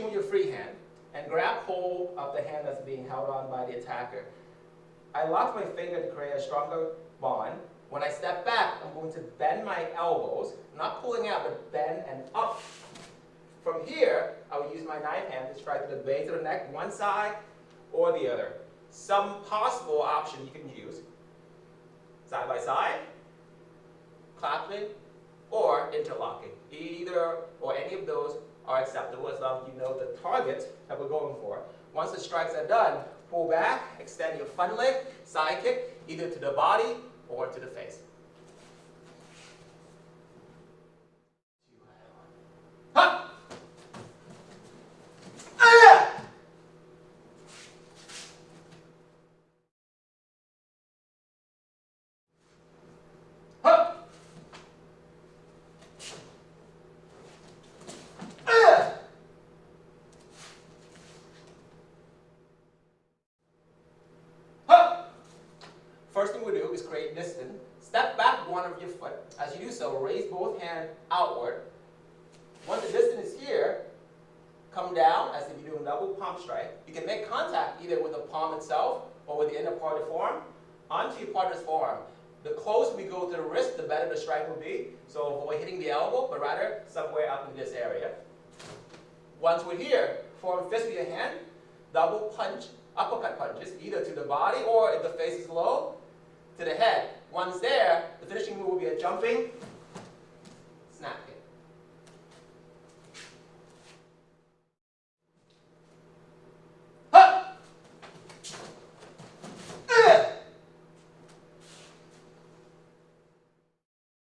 finishing with your free hand, and grab hold of the hand that's being held on by the attacker. I lock my finger to create a stronger bond. When I step back, I'm going to bend my elbows, not pulling out, but bend and up. From here, I will use my knife hand to strike the base of the neck, one side or the other. Some possible option you can use: side by side, clapping, or interlocking. Either or any of those are acceptable as long as you know the target that we're going for. Once the strikes are done, pull back, extend your front leg, side kick, either to the body or to the face. Ha! First thing we do is create distance. Step back one of your foot. As you do so, raise both hands outward. Once the distance is here, come down as if you're doing double palm strike. You can make contact either with the palm itself or with the inner part of the forearm onto your partner's forearm. The closer we go to the wrist, the better the strike will be. So avoid hitting the elbow, but rather somewhere up in this area. Once we're here, form fist with your hand, double punch, uppercut punches, either to the body or if the face is low, to the head. Once there, the finishing move will be a jumping snap.